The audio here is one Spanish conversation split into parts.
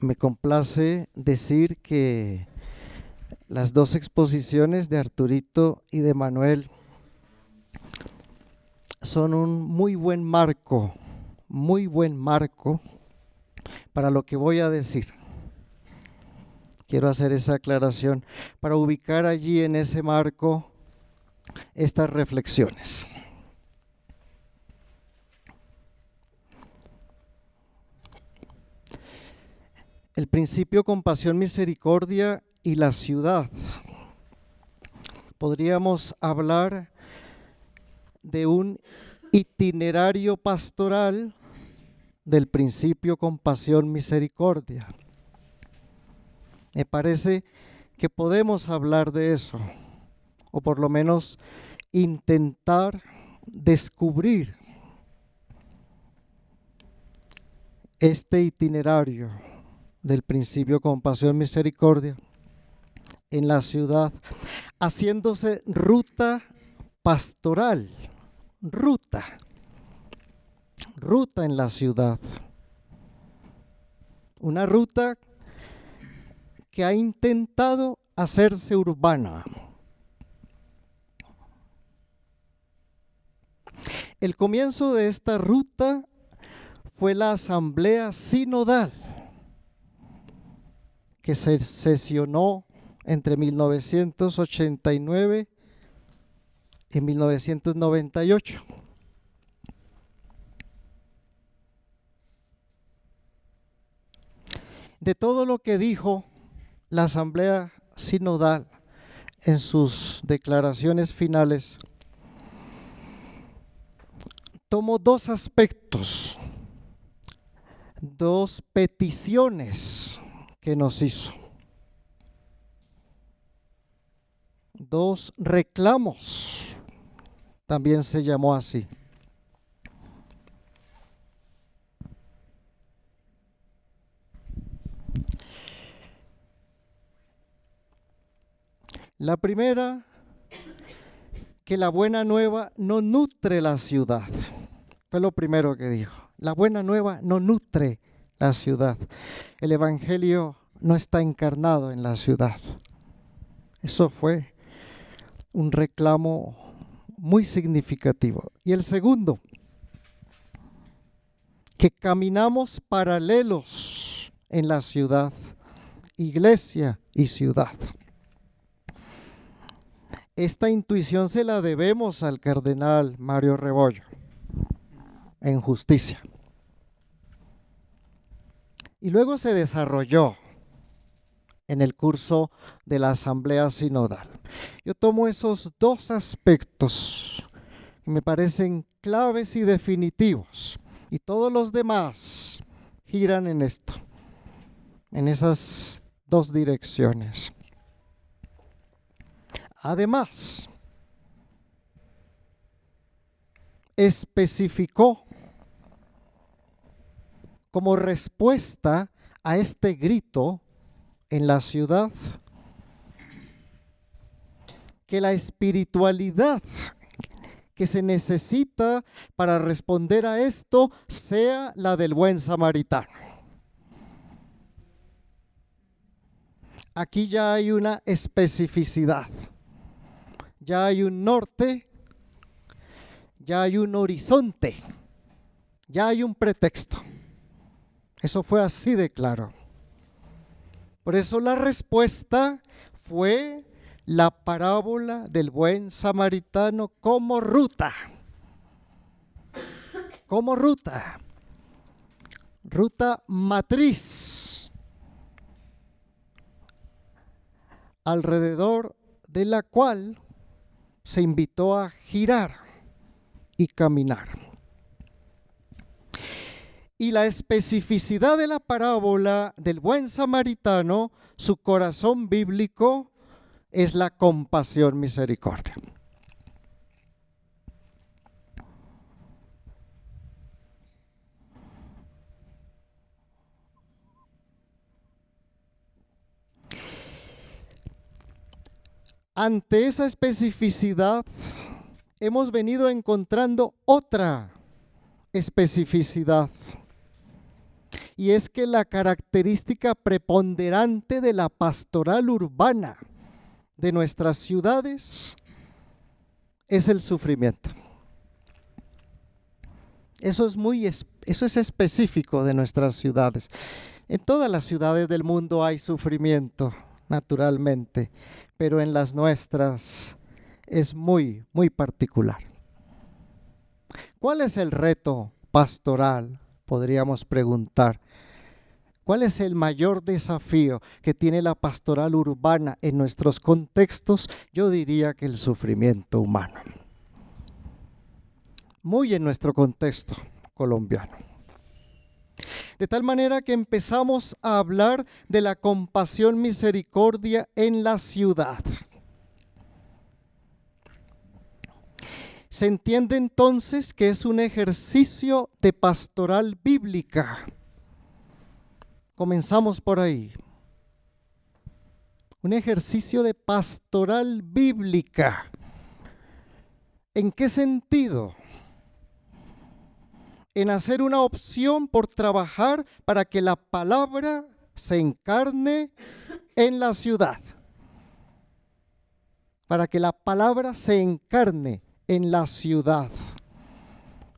Me complace decir que las dos exposiciones de Arturito y de Manuel son un muy buen marco para lo que voy a decir. Quiero hacer esa aclaración para ubicar allí en ese marco estas reflexiones. El principio compasión, misericordia y la ciudad. Podríamos hablar de un itinerario pastoral del principio compasión, misericordia. Me parece que podemos hablar de eso, o por lo menos intentar descubrir este itinerario del principio compasión, misericordia en la ciudad, haciéndose ruta pastoral, ruta en la ciudad. Una ruta que ha intentado hacerse urbana. El comienzo de esta ruta fue la asamblea sinodal que se sesionó entre 1989 y 1998. De todo lo que dijo la asamblea sinodal en sus declaraciones finales, tomo dos aspectos, dos peticiones que nos hizo, dos reclamos, también se llamó así. La primera, que la buena nueva no nutre la ciudad. Fue lo primero que dijo. La buena nueva no nutre la ciudad. El evangelio no está encarnado en la ciudad. Eso fue un reclamo muy significativo. Y el segundo, que caminamos paralelos en la ciudad, iglesia y ciudad. Esta intuición se la debemos al cardenal Mario Rebollo en Justicia. Y luego se desarrolló en el curso de la Asamblea Sinodal. Yo tomo esos dos aspectos que me parecen claves y definitivos, y todos los demás giran en esto, en esas dos direcciones. Además, especificó como respuesta a este grito en la ciudad que la espiritualidad que se necesita para responder a esto sea la del buen samaritano. Aquí ya hay una especificidad, ya hay un norte, ya hay un horizonte, ya hay un pretexto. Eso fue así de claro. Por eso la respuesta fue la parábola del buen samaritano como ruta. Como ruta. Ruta matriz, alrededor de la cual se invitó a girar y caminar. Y la especificidad de la parábola del buen samaritano, su corazón bíblico, es la compasión, misericordia. Ante esa especificidad, hemos venido encontrando otra especificidad. y es que la característica preponderante de la pastoral urbana de nuestras ciudades es el sufrimiento. Eso es específico de nuestras ciudades. En todas las ciudades del mundo hay sufrimiento, naturalmente, pero en las nuestras es muy, muy particular. ¿Cuál es el reto pastoral? Podríamos preguntar. ¿Cuál es el mayor desafío que tiene la pastoral urbana en nuestros contextos? Yo diría que el sufrimiento humano. Muy en nuestro contexto colombiano. De tal manera que empezamos a hablar de la compasión misericordia en la ciudad. Se entiende entonces que es un ejercicio de pastoral bíblica. Comenzamos por ahí. Un ejercicio de pastoral bíblica. ¿En qué sentido? En hacer una opción por trabajar para que la palabra se encarne en la ciudad. Para que la palabra se encarne en la ciudad.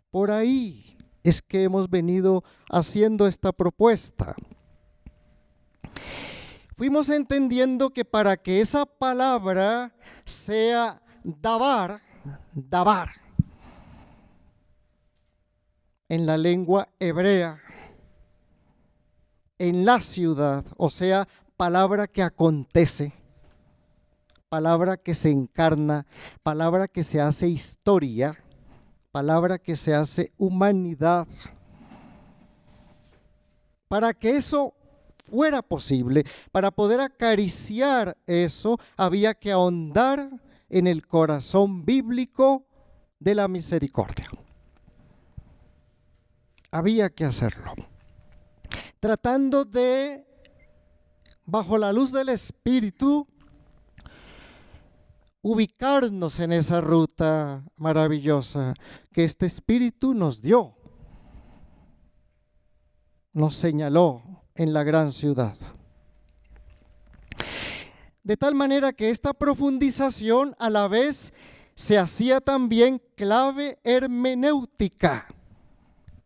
Por ahí es que hemos venido haciendo esta propuesta. Fuimos entendiendo que para que esa palabra sea dabar, en la lengua hebrea, en la ciudad, o sea, palabra que acontece, palabra que se encarna, palabra que se hace historia, palabra que se hace humanidad. Para que eso fuera posible, para poder acariciar eso, había que ahondar en el corazón bíblico de la misericordia. Había que hacerlo. Tratando de, bajo la luz del Espíritu, ubicarnos en esa ruta maravillosa que este Espíritu nos dio, nos señaló en la gran ciudad. De tal manera que esta profundización a la vez se hacía también clave hermenéutica,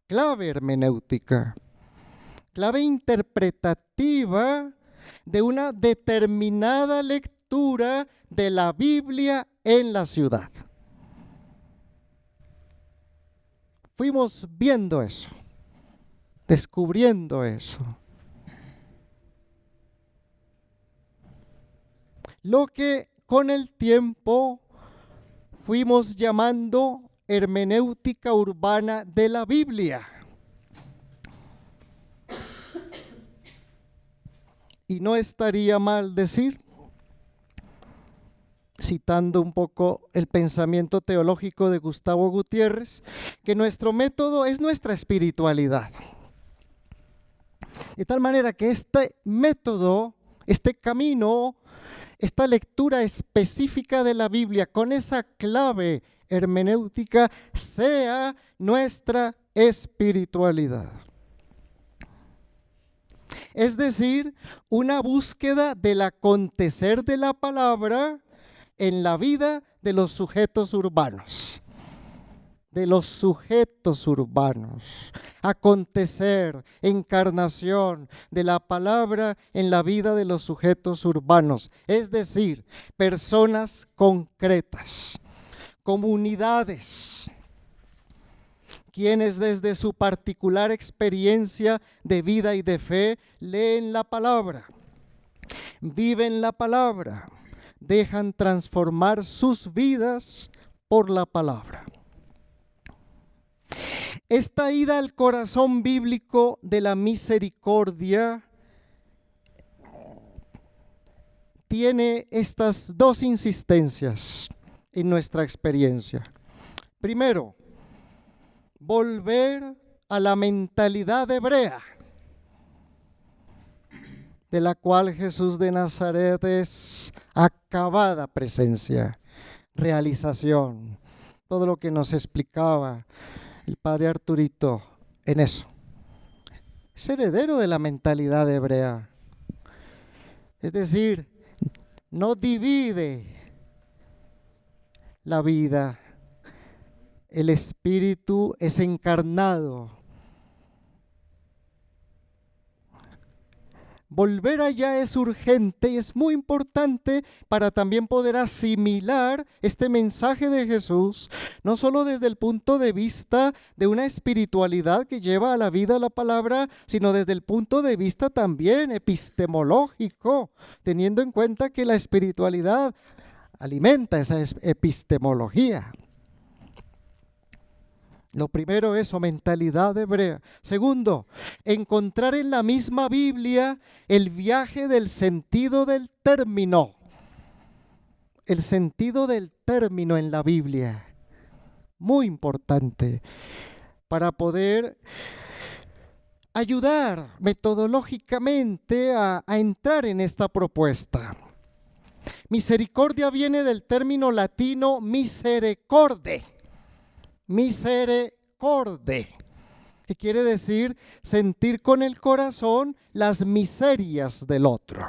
clave interpretativa de una determinada lectura de la Biblia en la ciudad. Fuimos viendo eso, descubriendo eso. Lo que con el tiempo fuimos llamando hermenéutica urbana de la Biblia. Y no estaría mal decir, citando un poco el pensamiento teológico de Gustavo Gutiérrez, que nuestro método es nuestra espiritualidad. De tal manera que este método, este camino, esta lectura específica de la Biblia con esa clave hermenéutica sea nuestra espiritualidad. Es decir, una búsqueda del acontecer de la palabra en la vida de los sujetos urbanos. Acontecer, encarnación de la palabra en la vida de los sujetos urbanos, es decir, personas concretas, comunidades, quienes desde su particular experiencia de vida y de fe leen la palabra, viven la palabra, dejan transformar sus vidas por la palabra. Esta ida al corazón bíblico de la misericordia tiene estas dos insistencias en nuestra experiencia. Primero, volver a la mentalidad hebrea, de la cual Jesús de Nazaret es acabada presencia, realización, todo lo que nos explicaba el padre Arturito en eso. es heredero de la mentalidad hebrea. Es decir, no divide la vida. El Espíritu es encarnado. Volver allá es urgente y es muy importante para también poder asimilar este mensaje de Jesús, no solo desde el punto de vista de una espiritualidad que lleva a la vida la palabra, sino desde el punto de vista también epistemológico, teniendo en cuenta que la espiritualidad alimenta esa epistemología. Lo primero es mentalidad hebrea. Segundo, encontrar en la misma Biblia el viaje del sentido del término. El sentido del término en la Biblia. Muy importante para poder ayudar metodológicamente a entrar en esta propuesta. Misericordia viene del término latino misericorde. Misericorde, que quiere decir sentir con el corazón las miserias del otro.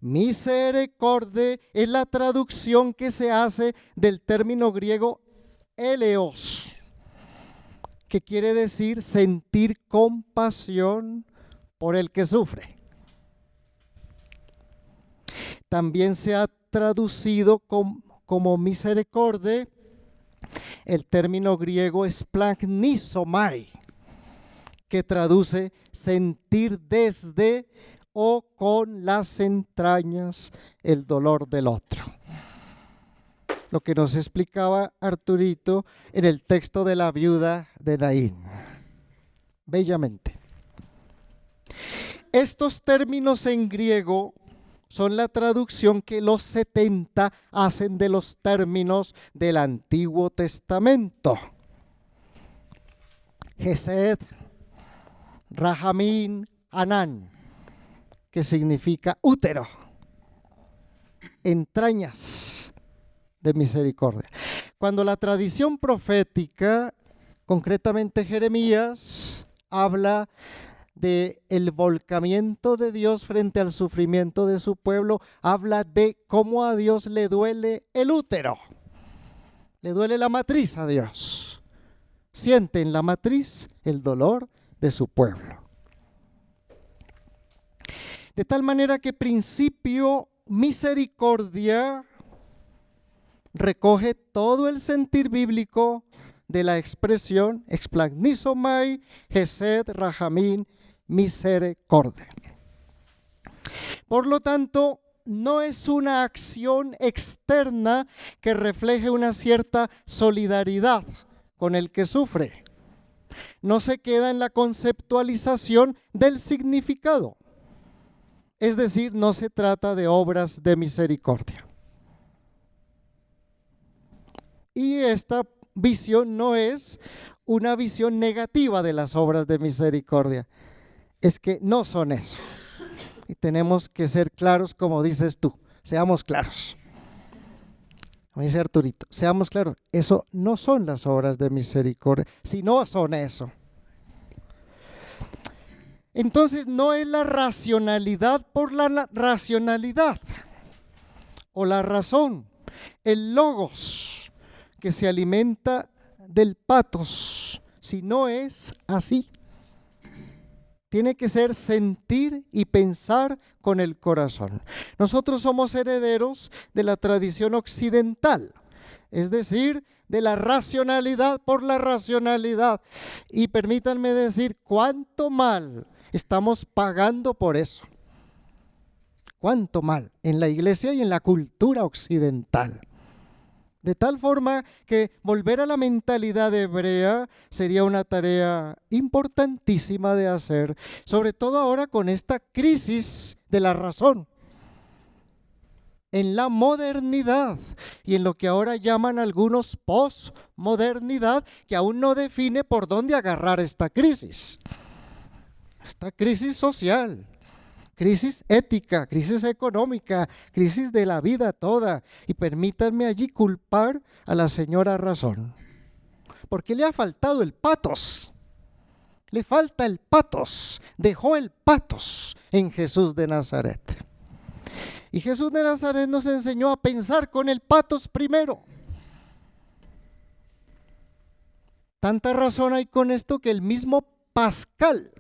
Misericorde es la traducción que se hace del término griego eleos, que quiere decir sentir compasión por el que sufre. También se ha traducido como misericordia el término griego splagnisomai, que traduce sentir desde o con las entrañas el dolor del otro. Lo que nos explicaba Arturito en el texto de la viuda de Naín. Bellamente. Estos términos en griego son la traducción que los 70 hacen de los términos del Antiguo Testamento. Hesed, Rahamín, Anán, que significa útero, entrañas de misericordia. Cuando la tradición profética, concretamente Jeremías, habla de el volcamiento de Dios frente al sufrimiento de su pueblo, habla de cómo a Dios le duele el útero, le duele la matriz a Dios. Siente en la matriz el dolor de su pueblo. De tal manera que principio misericordia recoge todo el sentir bíblico de la expresión splagnisomai, hesed, rahamín, misericordia. Por lo tanto, no es una acción externa que refleje una cierta solidaridad con el que sufre. No se queda en la conceptualización del significado. Es decir, no se trata de obras de misericordia. Y esta visión no es una visión negativa de las obras de misericordia. Es que no son eso. Y tenemos que ser claros, como dices tú. Seamos claros. Como dice Arturito, seamos claros. Eso no son las obras de misericordia. Si no son eso. Entonces no es la racionalidad por la racionalidad. O la razón. El logos que se alimenta del patos. Si no es así. Tiene que ser sentir y pensar con el corazón. Nosotros somos herederos de la tradición occidental, es decir, de la racionalidad por la racionalidad. Y permítanme decir, ¿cuánto mal estamos pagando por eso? ¿Cuánto mal en la iglesia y en la cultura occidental? De tal forma que volver a la mentalidad hebrea sería una tarea importantísima de hacer, sobre todo ahora con esta crisis de la razón. En la modernidad y en lo que ahora llaman algunos postmodernidad, que aún no define por dónde agarrar esta crisis social. Crisis ética, crisis económica, crisis de la vida toda. Y permítanme allí culpar a la señora razón. Porque le ha faltado el patos. Le falta el patos. Dejó el patos en Jesús de Nazaret. Y Jesús de Nazaret nos enseñó a pensar con el patos primero. Tanta razón hay con esto que el mismo Pascal,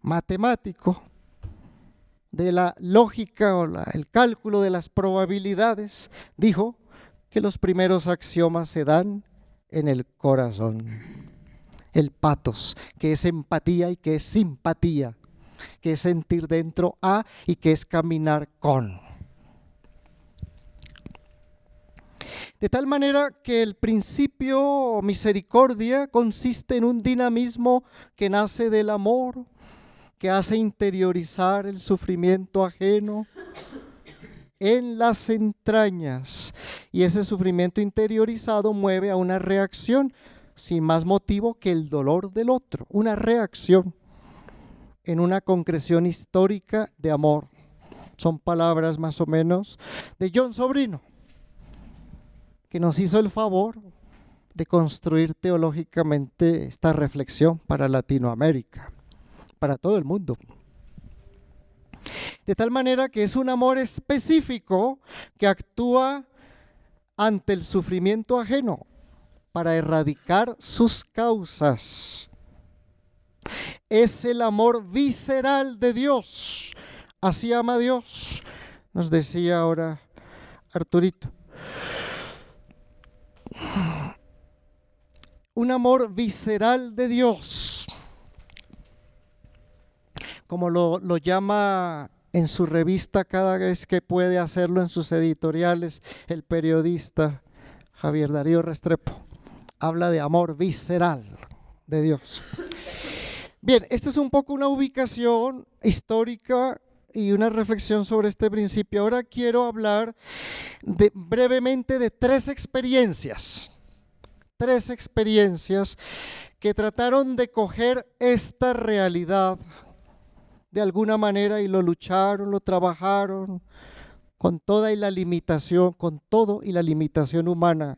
matemático de la lógica o el cálculo de las probabilidades, dijo que los primeros axiomas se dan en el corazón. El patos, que es empatía y que es simpatía, que es sentir dentro a y que es caminar con. De tal manera que el principio misericordia consiste en un dinamismo que nace del amor, que hace interiorizar el sufrimiento ajeno en las entrañas. Y ese sufrimiento interiorizado mueve a una reacción sin más motivo que el dolor del otro, una reacción en una concreción histórica de amor. Son palabras más o menos de John Sobrino, que nos hizo el favor de construir teológicamente esta reflexión para Latinoamérica, para todo el mundo. De tal manera que es un amor específico que actúa ante el sufrimiento ajeno para erradicar sus causas. Es el amor visceral de Dios. Así ama Dios, nos decía ahora Arturito. Un amor visceral de Dios, como lo llama en su revista cada vez que puede hacerlo en sus editoriales el periodista Javier Darío Restrepo. Habla de amor visceral de Dios. Bien, esta es un poco una ubicación histórica y una reflexión sobre este principio. Ahora quiero hablar brevemente de tres experiencias que trataron de coger esta realidad de alguna manera y lo lucharon, lo trabajaron con todo y la limitación humana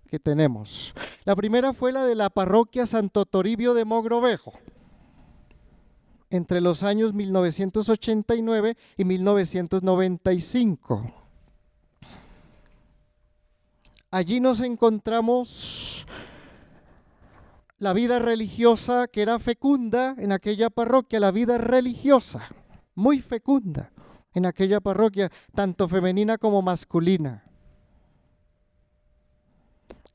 que tenemos. La primera fue la de la parroquia Santo Toribio de Mogrovejo, entre los años 1989 y 1995. Allí nos encontramos la vida religiosa que era fecunda en aquella parroquia, la vida religiosa, muy fecunda en aquella parroquia, tanto femenina como masculina.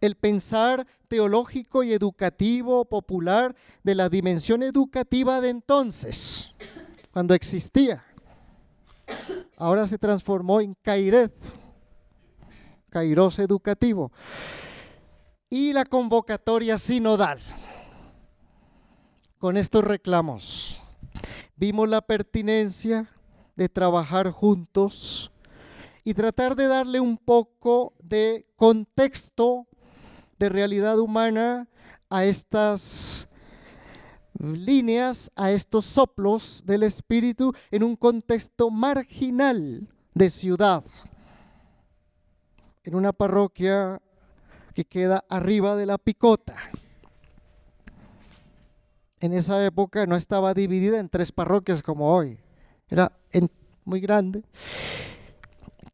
El pensar teológico y educativo popular de la dimensión educativa de entonces, cuando existía, ahora se transformó en Kairos educativo, y la convocatoria sinodal. Con estos reclamos vimos la pertinencia de trabajar juntos y tratar de darle un poco de contexto, de realidad humana a estas líneas, a estos soplos del espíritu en un contexto marginal de ciudad, en una parroquia que queda arriba de la Picota. En esa época no estaba dividida en tres parroquias como hoy, era muy grande,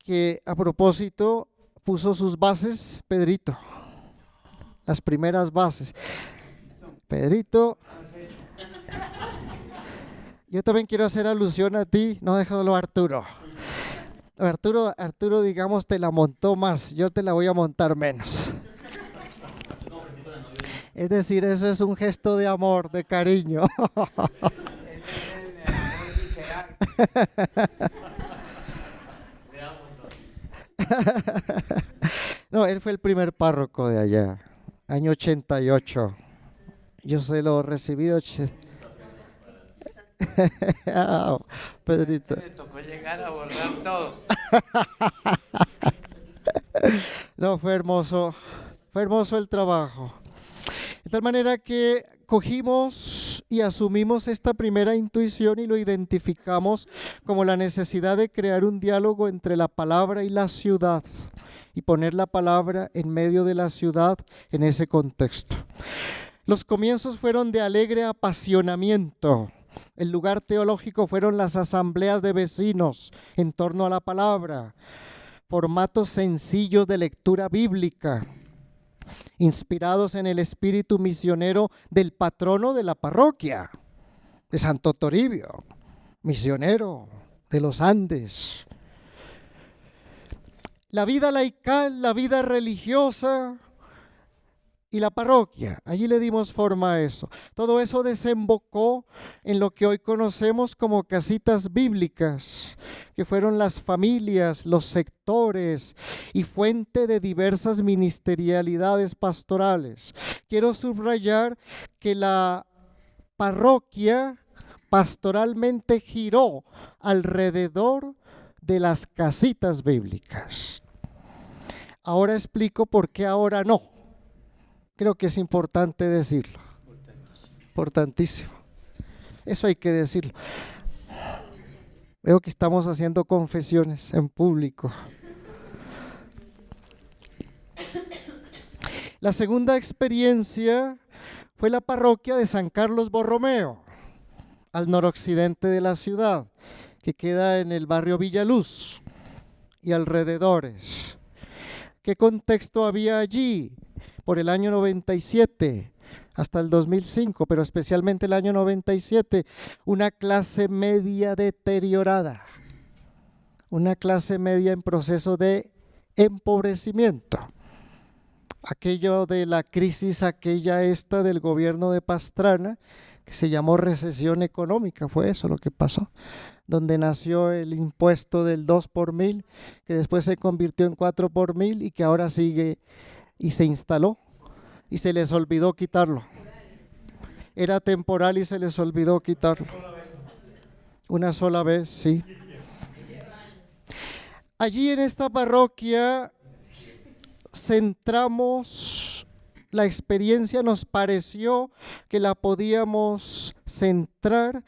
que a propósito puso sus bases Pedrito, las primeras bases. Pedrito, yo también quiero hacer alusión a ti, no déjalo Arturo. Arturo, digamos, te la montó más, yo te la voy a montar menos. Es decir, eso es un gesto de amor, de cariño. No, él fue el primer párroco de allá, año 88. Yo se lo recibí Pedrito. Me tocó llegar a borrar todo. No, fue hermoso el trabajo. De tal manera que cogimos y asumimos esta primera intuición y lo identificamos como la necesidad de crear un diálogo entre la palabra y la ciudad y poner la palabra en medio de la ciudad en ese contexto. Los comienzos fueron de alegre apasionamiento. El lugar teológico fueron las asambleas de vecinos en torno a la palabra, formatos sencillos de lectura bíblica, inspirados en el espíritu misionero del patrono de la parroquia, de Santo Toribio, misionero de los Andes. La vida laical, la vida religiosa y la parroquia, allí le dimos forma a eso. Todo eso desembocó en lo que hoy conocemos como casitas bíblicas, que fueron las familias, los sectores y fuente de diversas ministerialidades pastorales. Quiero subrayar que la parroquia pastoralmente giró alrededor de las casitas bíblicas. Ahora explico por qué ahora no. Creo que es importante decirlo. Importantísimo. Eso hay que decirlo. Veo que estamos haciendo confesiones en público. La segunda experiencia fue la parroquia de San Carlos Borromeo, al noroccidente de la ciudad, que queda en el barrio Villaluz y alrededores. ¿Qué contexto había allí? Por el año 97 hasta el 2005, pero especialmente el año 97, una clase media deteriorada, una clase media en proceso de empobrecimiento. Aquello de la crisis, esta del gobierno de Pastrana, que se llamó recesión económica, fue eso lo que pasó, donde nació el impuesto del 2 por mil, que después se convirtió en 4 por mil y que ahora sigue y se instaló y se les olvidó quitarlo. Era temporal y se les olvidó quitarlo. Una sola vez, sí. Allí en esta parroquia centramos la experiencia, nos pareció que la podíamos centrar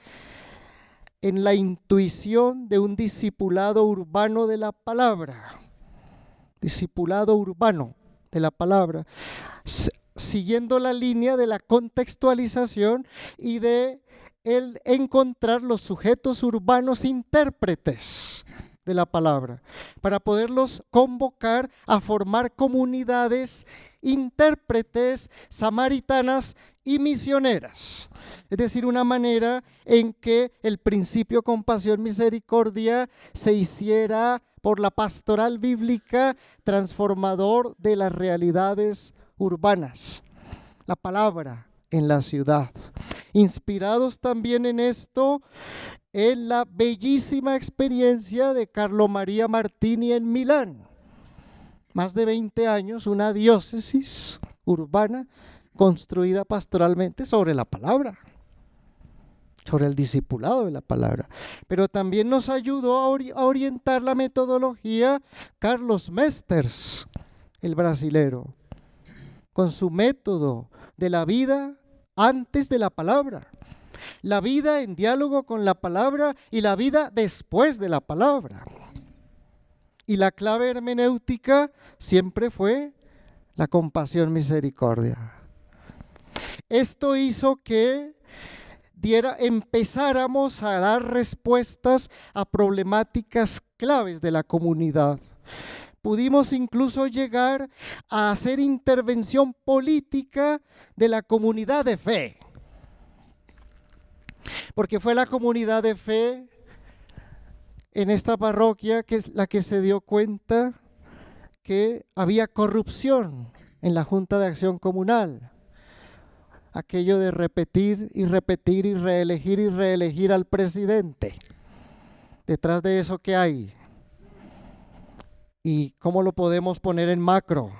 en la intuición de un discipulado urbano de la palabra. Discipulado urbano de la palabra, siguiendo la línea de la contextualización y de el encontrar los sujetos urbanos intérpretes de la palabra, para poderlos convocar a formar comunidades intérpretes, samaritanas y misioneras. Es decir, una manera en que el principio compasión misericordia se hiciera por la pastoral bíblica transformador de las realidades urbanas, la palabra en la ciudad. Inspirados también en esto, en la bellísima experiencia de Carlo María Martini en Milán. Más de 20 años, una diócesis urbana construida pastoralmente sobre la palabra, sobre el discipulado de la palabra. Pero también nos ayudó a orientar la metodología Carlos Mesters, el brasilero, con su método de la vida antes de la palabra, la vida en diálogo con la palabra y la vida después de la palabra. Y la clave hermenéutica siempre fue la compasión misericordia. Esto hizo que empezáramos a dar respuestas a problemáticas claves de la comunidad. Pudimos incluso llegar a hacer intervención política de la comunidad de fe, porque fue la comunidad de fe en esta parroquia que es la que se dio cuenta que había corrupción en la Junta de Acción Comunal. Aquello de repetir y repetir y reelegir al presidente. Detrás de eso, ¿qué hay? ¿Y cómo lo podemos poner en macro?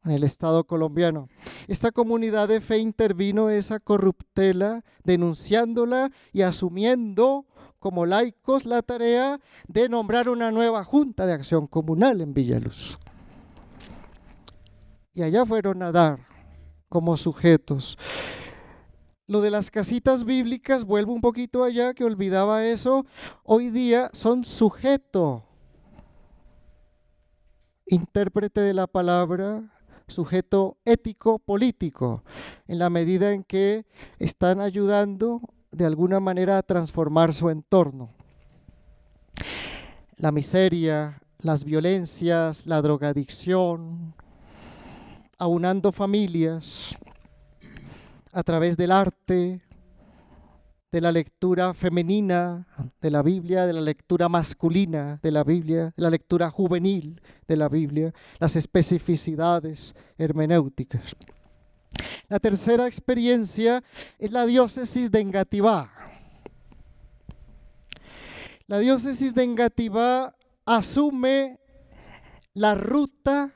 En el Estado colombiano. Esta comunidad de fe intervino esa corruptela, denunciándola y asumiendo como laicos la tarea de nombrar una nueva Junta de Acción Comunal en Villaluz. Y allá fueron a dar como sujetos. Lo de las casitas bíblicas, vuelvo un poquito allá que olvidaba eso, hoy día son sujeto, intérprete de la palabra, sujeto ético político, en la medida en que están ayudando de alguna manera a transformar su entorno. La miseria, las violencias, la drogadicción, aunando familias a través del arte, de la lectura femenina de la Biblia, de la lectura masculina de la Biblia, de la lectura juvenil de la Biblia, las especificidades hermenéuticas. La tercera experiencia es la diócesis de Engativá. La diócesis de Engativá asume la ruta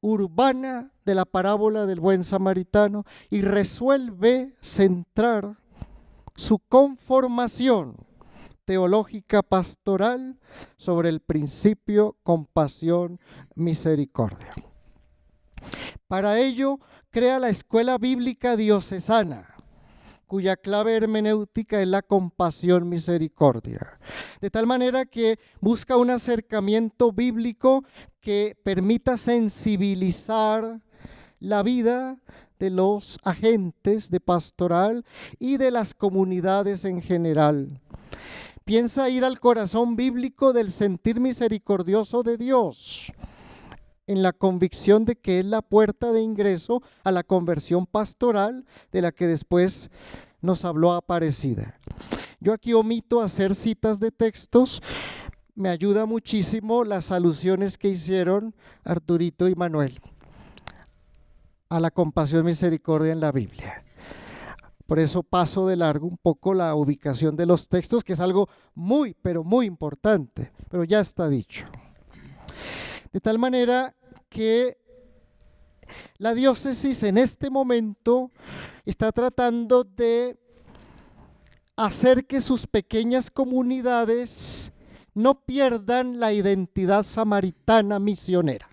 urbana de la parábola del buen samaritano y resuelve centrar su conformación teológica pastoral sobre el principio compasión, misericordia. Para ello, crea la escuela bíblica diocesana, cuya clave hermenéutica es la compasión, misericordia. De tal manera que busca un acercamiento bíblico que permita sensibilizar la vida de los agentes de pastoral y de las comunidades en general. Piensa ir al corazón bíblico del sentir misericordioso de Dios, en la convicción de que es la puerta de ingreso a la conversión pastoral de la que después nos habló Aparecida. Yo aquí omito hacer citas de textos, me ayuda muchísimo las alusiones que hicieron Arturito y Manuel a la compasión misericordia en la Biblia. Por eso paso de largo un poco la ubicación de los textos, que es algo muy, pero muy importante, pero ya está dicho. De tal manera que la diócesis en este momento está tratando de hacer que sus pequeñas comunidades no pierdan la identidad samaritana misionera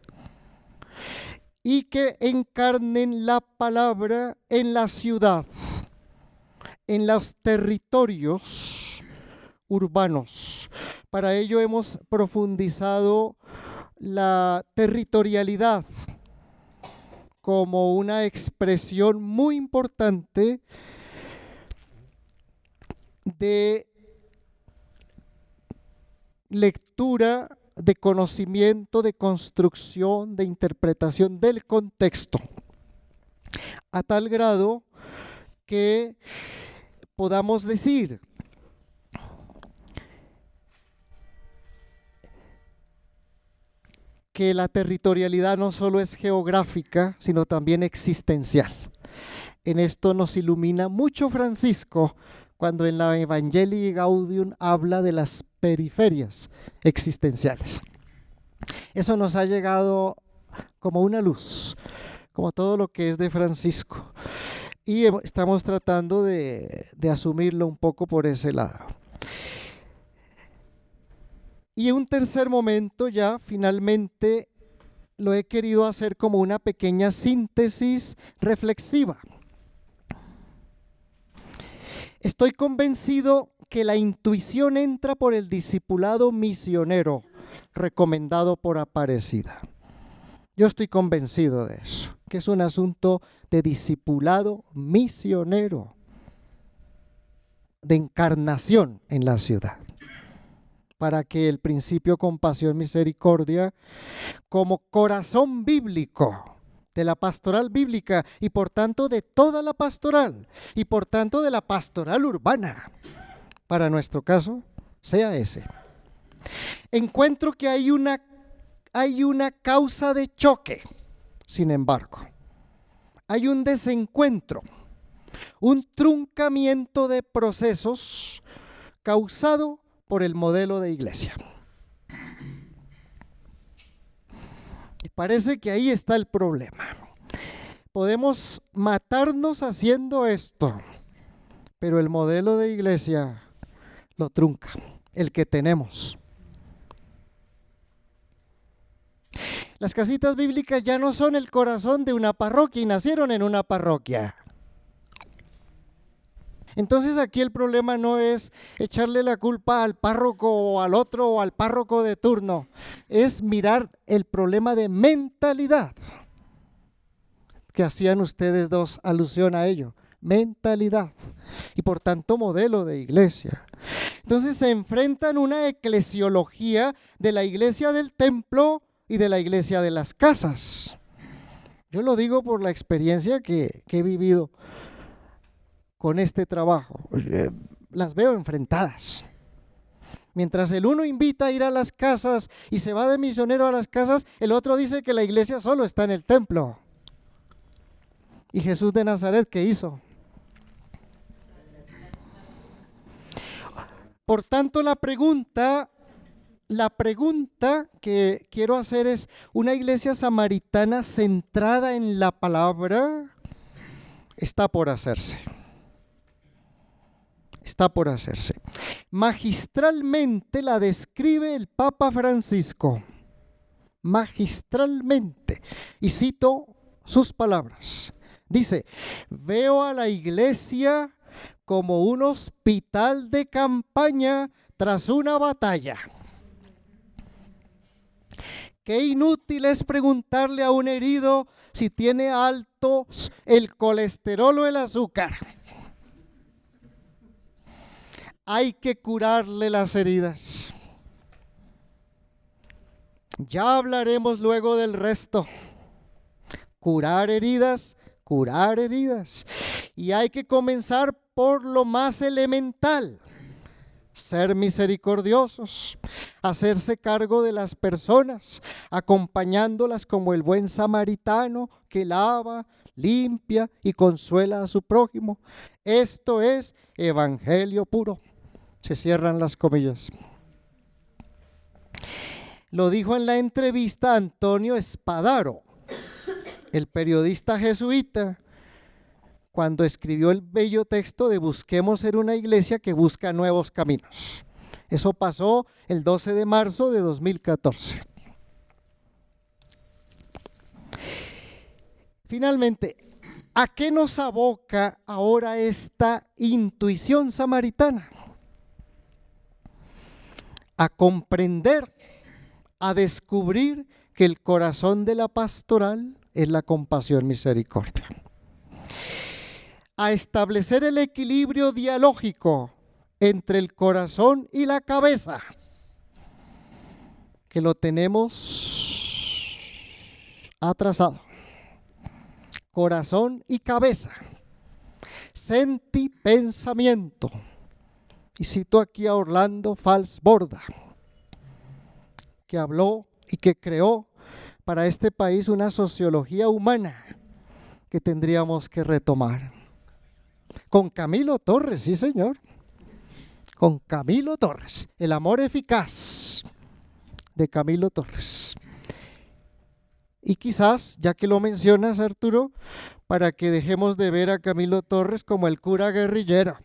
y que encarnen la palabra en la ciudad, en los territorios urbanos. Para ello hemos profundizado la territorialidad como una expresión muy importante de lectura, de conocimiento, de construcción, de interpretación del contexto, a tal grado que podamos decir que la territorialidad no solo es geográfica, sino también existencial. En esto nos ilumina mucho Francisco cuando en la Evangelii Gaudium habla de las periferias existenciales. Eso nos ha llegado como una luz, como todo lo que es de Francisco. Y estamos tratando de asumirlo un poco por ese lado. Y en un tercer momento ya finalmente lo he querido hacer como una pequeña síntesis reflexiva. Estoy convencido que la intuición entra por el discipulado misionero recomendado por Aparecida. Yo estoy convencido de eso, que es un asunto de discipulado misionero, de encarnación en la ciudad, para que el principio compasión, misericordia, como corazón bíblico de la pastoral bíblica y por tanto de toda la pastoral y por tanto de la pastoral urbana, para nuestro caso, sea ese. Encuentro que hay una causa de choque, sin embargo. Hay un desencuentro, un truncamiento de procesos causado por el modelo de iglesia. Y parece que ahí está el problema. Podemos matarnos haciendo esto, pero el modelo de iglesia lo trunca, el que tenemos. Las casitas bíblicas ya no son el corazón de una parroquia y nacieron en una parroquia. Entonces aquí el problema no es echarle la culpa al párroco o al otro o al párroco de turno, es mirar el problema de mentalidad, que hacían ustedes dos alusión a ello, mentalidad, y por tanto modelo de iglesia. Entonces se enfrentan una eclesiología de la iglesia del templo y de la iglesia de las casas. Yo lo digo por la experiencia que he vivido con este trabajo. Las veo enfrentadas. Mientras el uno invita a ir a las casas y se va de misionero a las casas, el otro dice que la iglesia solo está en el templo. ¿Y Jesús de Nazaret qué hizo? Por tanto, la pregunta que quiero hacer es, ¿una iglesia samaritana centrada en la palabra? Está por hacerse. Está por hacerse. Magistralmente la describe el Papa Francisco. Magistralmente. Y cito sus palabras. Dice, veo a la iglesia como un hospital de campaña tras una batalla. Qué inútil es preguntarle a un herido si tiene altos el colesterol o el azúcar. Hay que curarle las heridas. Ya hablaremos luego del resto. Curar heridas. Y hay que comenzar por lo más elemental. Ser misericordiosos, hacerse cargo de las personas, acompañándolas como el buen samaritano que lava, limpia y consuela a su prójimo. Esto es evangelio puro. Se cierran las comillas. Lo dijo en la entrevista Antonio Spadaro, el periodista jesuita, cuando escribió el bello texto de Busquemos ser una iglesia que busca nuevos caminos. Eso pasó el 12 de marzo de 2014. Finalmente, ¿a qué nos aboca ahora esta intuición samaritana? A comprender, a descubrir que el corazón de la pastoral es la compasión misericordia. A establecer el equilibrio dialógico entre el corazón y la cabeza, que lo tenemos atrasado. Corazón y cabeza, sentipensamiento. Y cito aquí a Orlando Falsborda, que habló y que creó para este país una sociología humana que tendríamos que retomar. Con Camilo Torres, sí señor, con Camilo Torres, el amor eficaz de Camilo Torres. Y quizás, ya que lo mencionas, Arturo, para que dejemos de ver a Camilo Torres como el cura guerrillero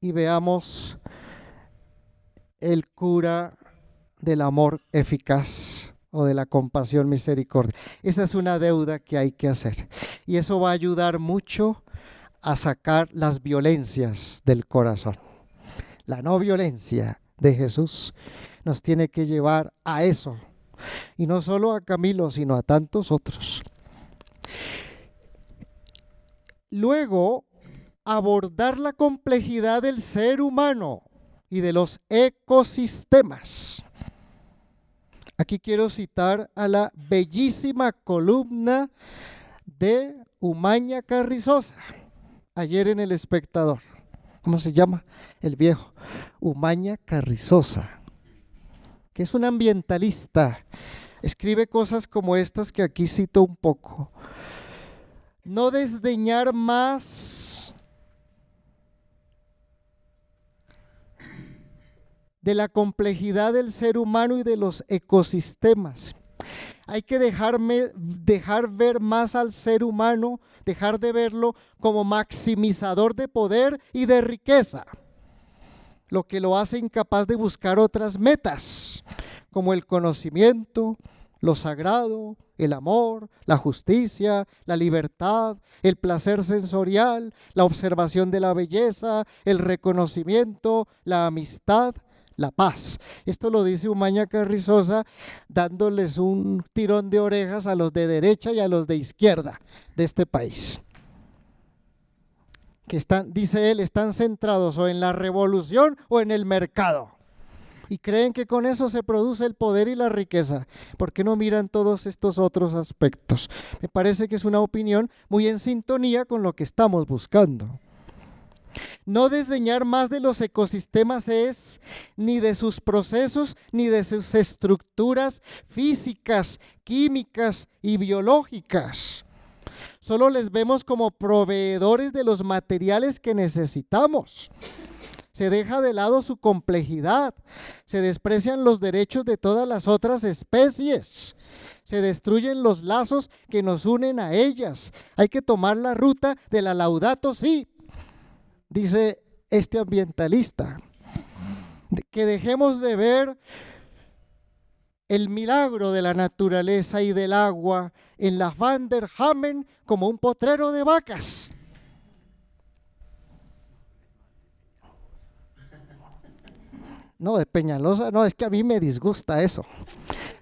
y veamos el cura del amor eficaz o de la compasión misericordia. Esa es una deuda que hay que hacer y eso va a ayudar mucho a sacar las violencias del corazón. La no violencia de Jesús nos tiene que llevar a eso. Y no solo a Camilo, sino a tantos otros. Luego, abordar la complejidad del ser humano y de los ecosistemas. Aquí quiero citar a la bellísima columna de Umaña Carrizosa, ayer en El Espectador. ¿Cómo se llama? El viejo. Umaña Carrizosa, que es un ambientalista, escribe cosas como estas que aquí cito un poco. No desdeñar más de la complejidad del ser humano y de los ecosistemas. Hay que dejar ver más al ser humano, dejar de verlo como maximizador de poder y de riqueza, lo que lo hace incapaz de buscar otras metas, como el conocimiento, lo sagrado, el amor, la justicia, la libertad, el placer sensorial, la observación de la belleza, el reconocimiento, la amistad, la paz. Esto lo dice Umaña Carrizosa, dándoles un tirón de orejas a los de derecha y a los de izquierda de este país. Que están, dice él, están centrados o en la revolución o en el mercado. Y creen que con eso se produce el poder y la riqueza. ¿Por qué no miran todos estos otros aspectos? Me parece que es una opinión muy en sintonía con lo que estamos buscando. No desdeñar más de los ecosistemas es ni de sus procesos, ni de sus estructuras físicas, químicas y biológicas. Solo les vemos como proveedores de los materiales que necesitamos. Se deja de lado su complejidad, se desprecian los derechos de todas las otras especies, se destruyen los lazos que nos unen a ellas. Hay que tomar la ruta de la Laudato Si, dice este ambientalista, que dejemos de ver el milagro de la naturaleza y del agua en la Van der Hamen como un potrero de vacas. No, de Peñalosa, no, es que a mí me disgusta eso.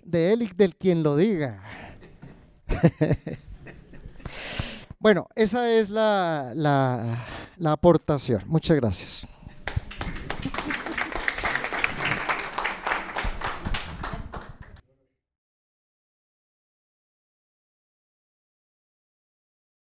De él y del quien lo diga. Bueno, esa es la aportación. Muchas gracias.